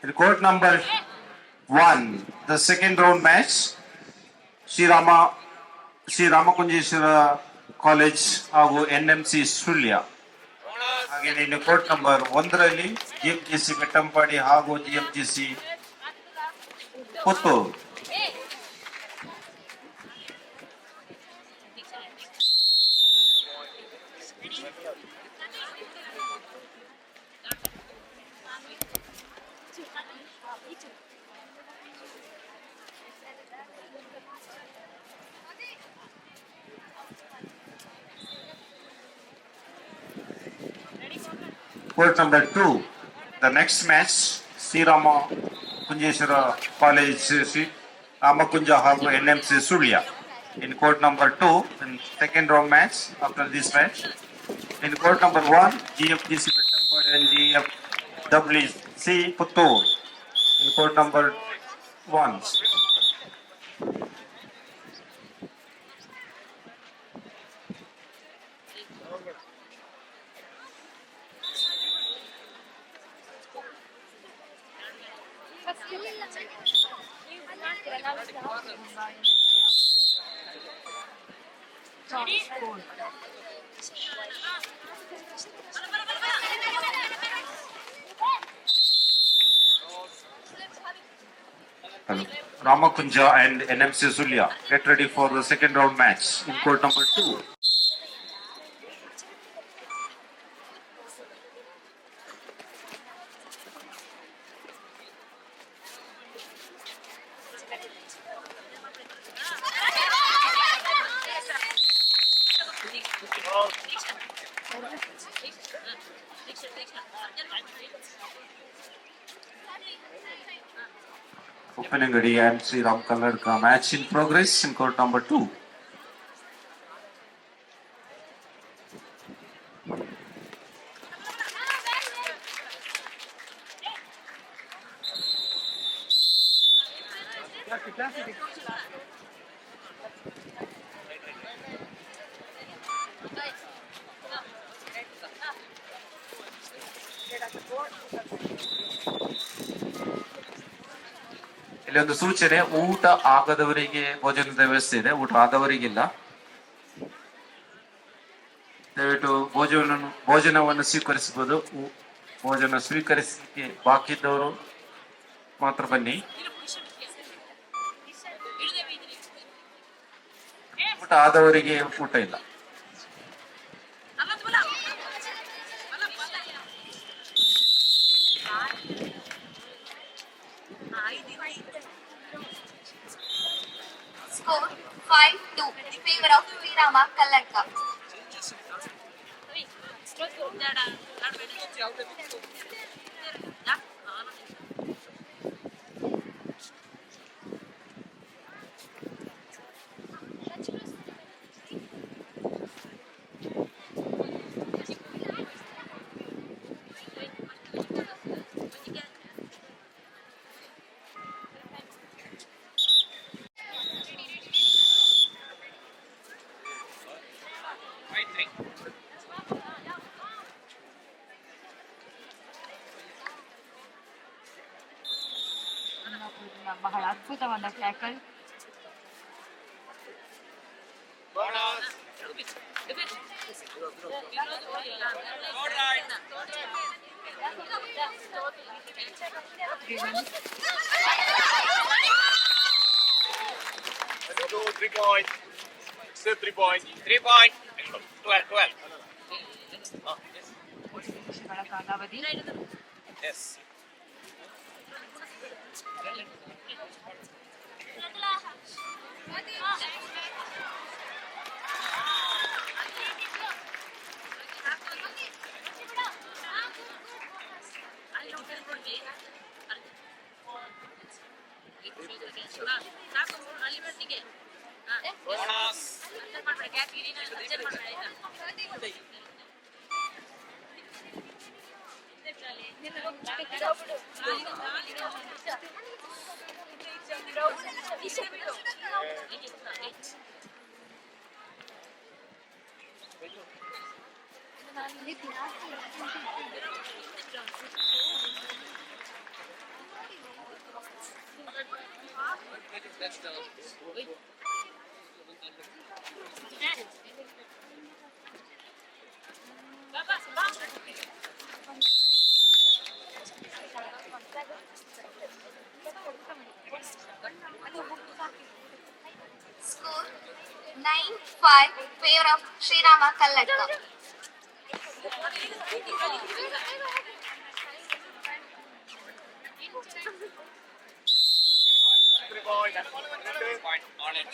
In court number 1, the second round match, Sri Ramakunjeshwara College ಹಾಗೂ NMC Sullia. ಹಾಗೆ ಇನ್ನು court number 1ರಲ್ಲಿ GFGC Bettampadi ಹಾಗೂ GFGC Puttur. Court number 2, the next match, Sri Ramakunjeshwara College, Sri Ramakunja ಹಾಗೂ NMC Sullia. In court number 2, in second round match after this match. In court number 1, GFGC Pettampada and GFWC Puttur. In court number 1. Ramakunja and NMC Zulia get ready for the second round match in court number 2. Uppinangady and Sri Kalladka match in progress in court number 2. ಇಲ್ಲೊಂದು ಸೂಚನೆ, ಊಟ ಆಗದವರಿಗೆ ಭೋಜನದ ವ್ಯವಸ್ಥೆ ಇದೆ, ಊಟ ಆದವರಿಗಿಲ್ಲ. ದಯವಿಟ್ಟು ಭೋಜನವನ್ನು ಸ್ವೀಕರಿಸಬಹುದು. ಭೋಜನ ಸ್ವೀಕರಿಸಲಿಕ್ಕೆ ಬಾಕಿ ಇದ್ದವರು ಮಾತ್ರ ಬನ್ನಿ. ಊಟ ಆದವರಿಗೆ ಊಟ ಇಲ್ಲ. Score 5-2 in favor of Sri Kalladka. ಬಹಳ ಅದ್ಭುತವಾದ tackle. Three point. Still 3 point. 3 point. 12. ನಿಮಿಷಗಳ ಕಾಲಾವಧಿ. Yes. Score 9-5 favor of Sri Rama Kalladka. Point on it.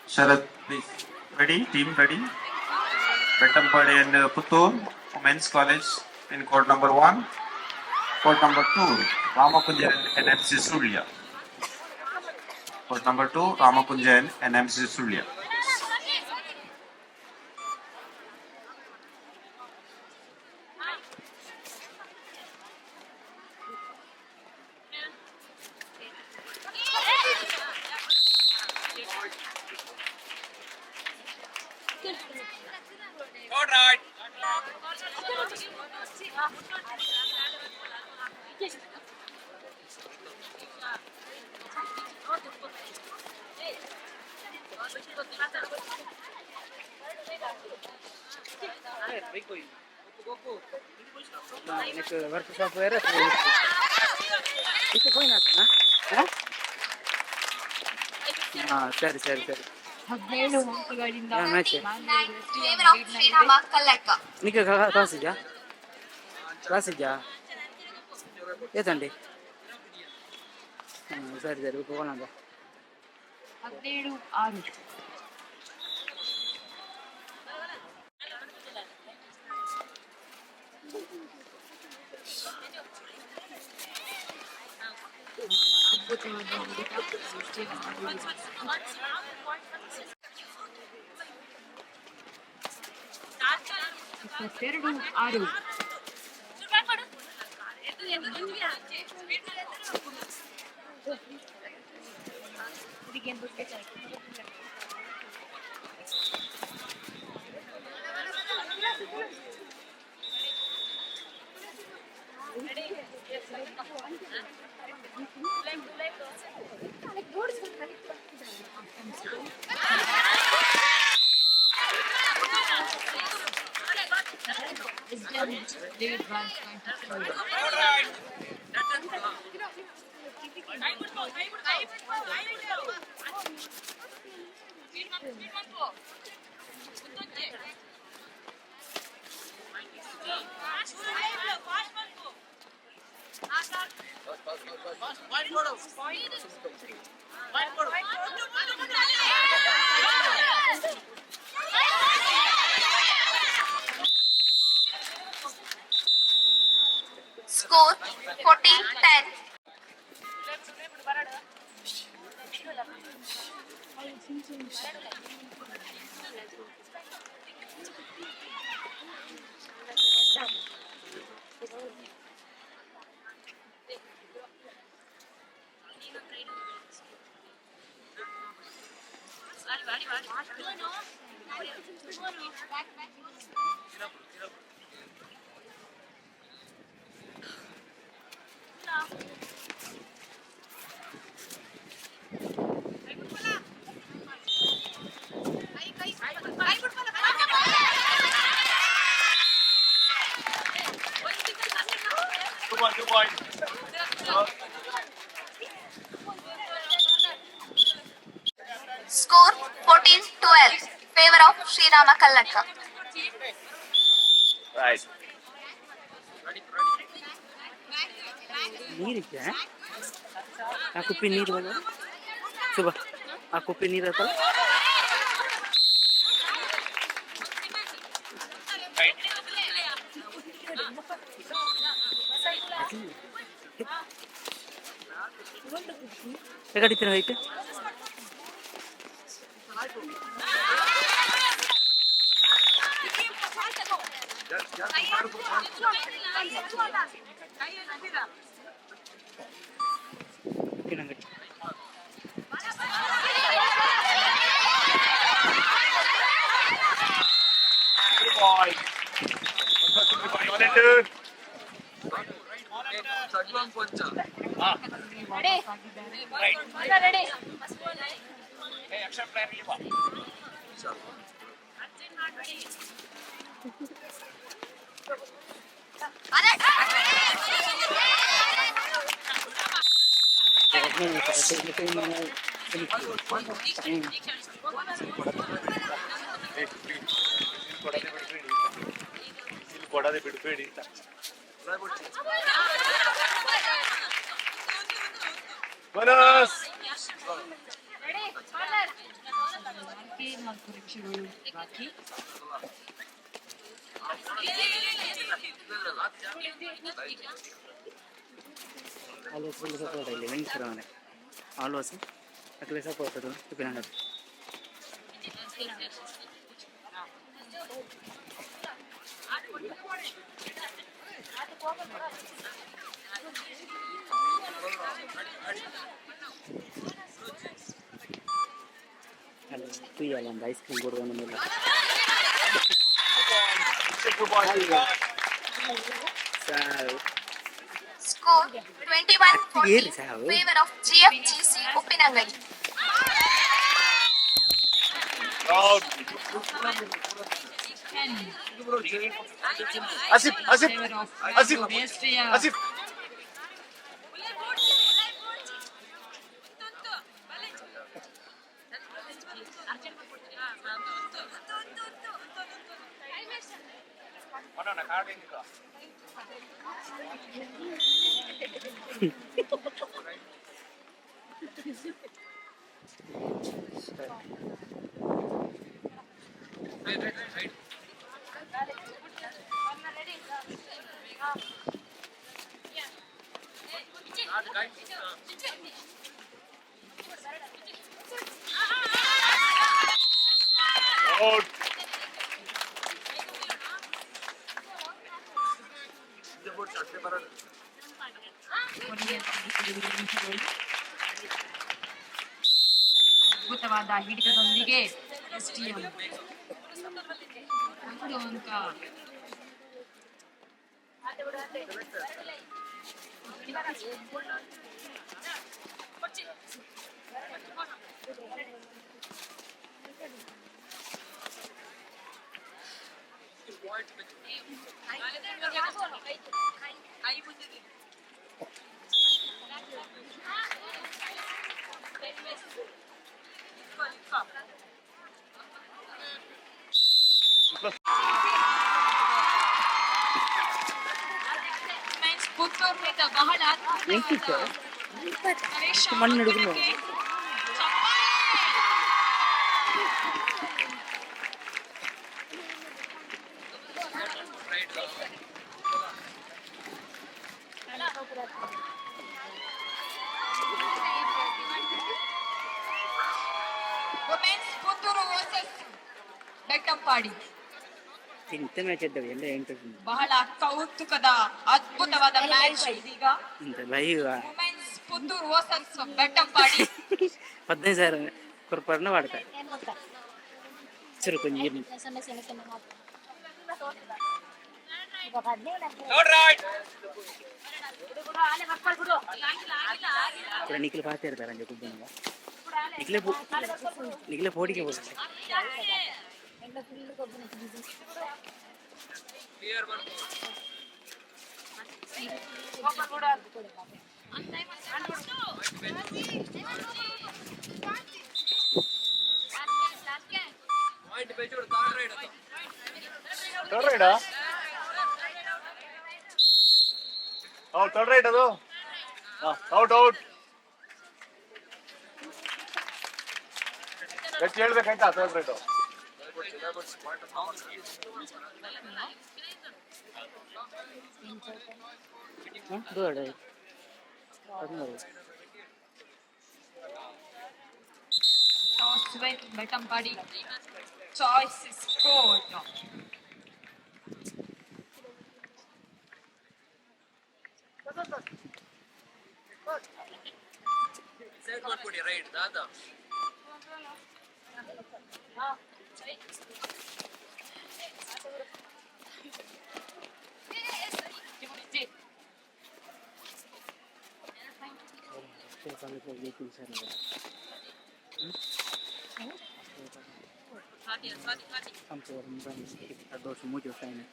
Sharad, please. Ready? Team ready? Bettampadi and Puttur, Women's College in court number 1. Court number 2, Ramakunja and NMC Sulia. Court number 2, Ramakunja and NMC Sulia. All right. எனக்கு workshop வேறு இப்போ போயினாக்கண்ணா ಸರಿ ಸರಿ ಸರಿ 17 ಅಂಕಗಳಿಂದ match 9 favor of Sri Rama Kalladka. నీకు class ఇద్యా ఏదండి సరే సరే పోనా 17-6. ಅದ್ಭುತವಾದ 22-6. Score 14-10. Two point. Score 14-12. Favor of Sri Rama Kalladka. Right. ನೀರಿದ್ದೆ ಆ ಕುಪ್ಪಿ ನೀರು ಬಂದ ಶುಭ ಆ ಕುಪ್ಪಿ ನೀರು ಹತ್ತಲ್ಲ ಹೇಗಡಿತೀರ height Uppinangadi Point. One and two. Ready? Hey, action plan leave. ಕೊಡದೆ ಬಿಡಬೇಡಿ ಬೋನಸ್ ಪರೀಕ್ಷೆಗಳು ಬಾಕಿ ಆಲ್ವಾಸ್ ಫುಲ್ ಸಪೋರ್ಟ್ ಇಲ್ಲಿ ವೆಂಕಟೇಶ್ವರ ಮನೆ ಆಲ್ವಾಸ್ ಅಕ್ಲೆ ಸಪೋರ್ಟ್ ಅದು ಉಪ್ಪಿನಂಗಡಿ ಅಲ್ಲ ಕುಯ್ಯಲ್ಲ ಒಂದು ಐಸ್ ಕ್ರೀಮ್ ಕೊಡುವ ನಮ್ಮೆಲ್ಲ ಸಾರು Score 21-14. Favor of GFGC Uppinangady. Out. Asif, Asif, Asif, Asif. Mana nak card ini kah? Out. ಅದ್ಭುತವಾದ ಹಿಡಿತದೊಂದಿಗೆ ಎಸ್ಟಿಎಂ ಒಂದು ಅಂಕ ಪುತ್ತೂರಿನಿಂದ ಬಹಳ ಎಂಟಿತ್ತು ಪ್ರವೇಶ ಮಣ್ಣು ಹಿಡಿದ್ರು ವುಮೆನ್ಸ್ ಪುತ್ತೂರು ವರ್ಸಸ್ ಬೆಟ್ಟಂಪಾಡಿ ಇಂಥ ಮ್ಯಾಚ್ ಇದ್ದಾವೆ ಎಲ್ಲ ಎಂಟು ಬಹಳ ಕೌತುಕದ ಅದ್ಭುತವಾದ ಮ್ಯಾಚ್ ಇದೀಗ ಇಂಥ live women's Puttur versus Bettampadi 15,000 పొరపాటున వాడతాయి చురుకుని Third right. ఇప్పుడు నిఖిల్ బాగా తిడతారని చెప్పి నిఖిలే పోటీకి పోతుంది Clear one. Point पे छोड़ third right. Third right ah? Out, third right ado. Out. Let's hear the kanta third right. Good Toss win Bettampadi. Choice is scored. Set one put right. Dada. Dos muchos años.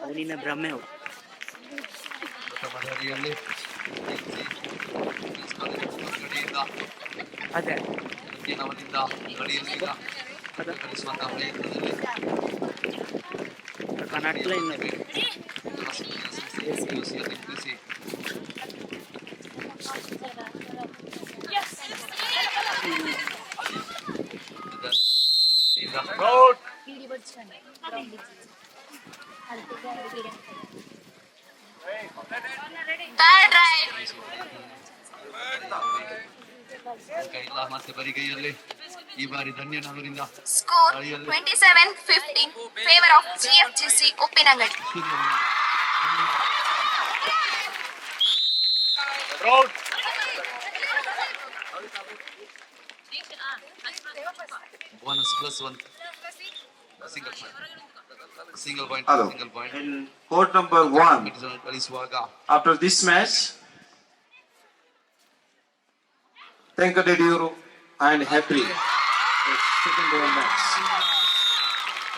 ಅವನಿನ್ನ ಭ್ರಮೆ ಅವು ಅದೇ ಕರ್ನಾಟಕದಲ್ಲಿ ಇನ್ನೊಂದು Out. Third right. ಕೈಲ ಮತ್ತೆ ಬರಿಗೈಯಲ್ಲಿ ಈ ಬಾರಿ ಧನ್ಯನವರಿಂದ Score 27-15. Favor of GFGC Uppinangady. Out. Bonus plus 1 single point Hello. Single point In court number 1, ಕಳಿಸುವಾಗ after this match, Tenkadeduru and happy. Second round match.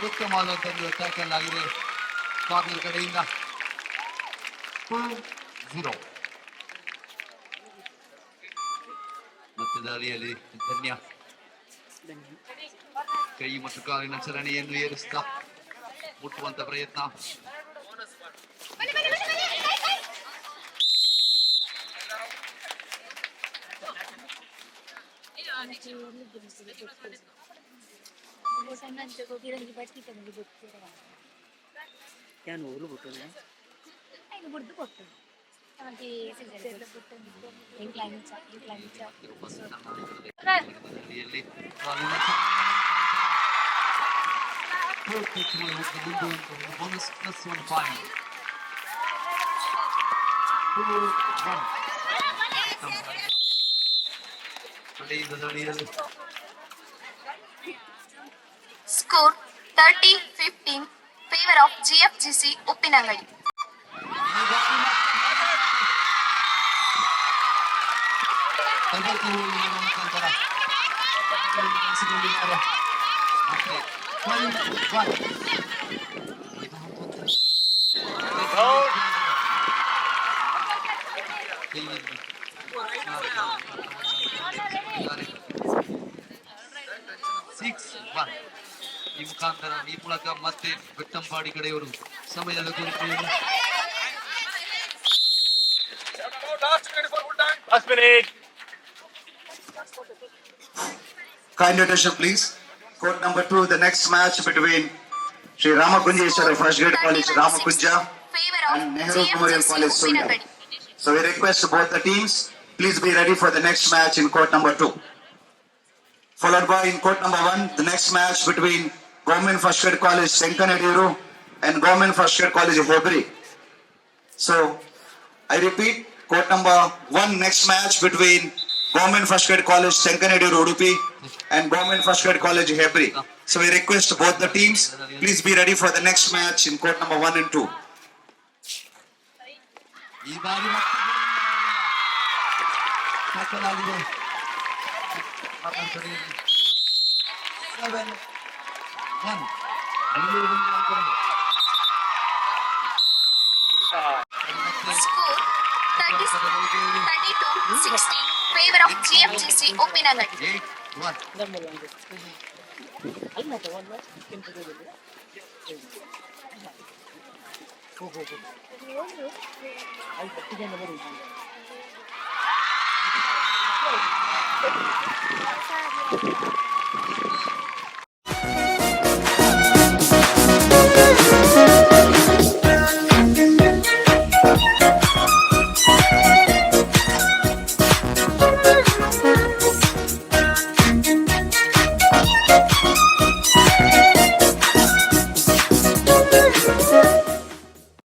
ಉತ್ತಮವಾದಂತಹ ಟ್ಯಾಕಲ್ ಆಗಿದೆ ಕಾರ್ನರ್ ಕಡೆಯಿಂದ 2-0 ಮತ್ತೆ ದಾರಿಯಲ್ಲಿ ಧನ್ಯ ಕೈ ಮತ್ತು ಕಾಲಿನ ಚಲನೆಯನ್ನು ಏರಿಸ್ತಾ ಮುಟ್ಟುವಂತ ಪ್ರಯತ್ನ ಏನು ಊರು ಬಿಟ್ಟು ದಾರಿಯಲ್ಲಿ ಕಾಲಿನ ಬೋನಸ್ ಪ್ಲಸ್ 1 ಪಾಯಿಂಟ್ 2-1 ದಾರಿಯಲ್ಲಿ Score 30-15. Favor of GFGC Uppinangady. ಮುಖಾಂತರ ಬೆಳೆಸಿಕೊಂಡಿದ್ದಾರೆ ಮತ್ತೆ 12-1 Out. 6-1. ಈ ಮುಖಾಂತರ ಈ ಮೂಲಕ ಮತ್ತೆ ಬೆಟ್ಟಂಪಾಡಿ ಕಡೆಯವರು ಸಮಯದ ಕುರಿತು Last minute. Kind attention, please. Court number 2, the next match between Sri Ramakunjeshwara First Grade College, Ramakunja, Favor of and Nehru Memorial GFGC College, Sunya. Uppinangady. So we request both the teams, please be ready for the next match in court number 2. Followed by in court number 1, the next match between Government First Grade College, Senkanadiru, and Government First Grade College, Hebri. So, I repeat, court number 1, next match between Government First Grade College, Senkanadiru, Udupi, and Government First Grade College, Hebri. So we request both the teams, please be ready for the next match in court number 1 and 2. ಈ ಬಾರಿ ಮತ್ತೆ ಹಾಕಲಾಗಿದೆ. 7-1. Score 32-16. Favor of GFGC Uppinangady. 8-1.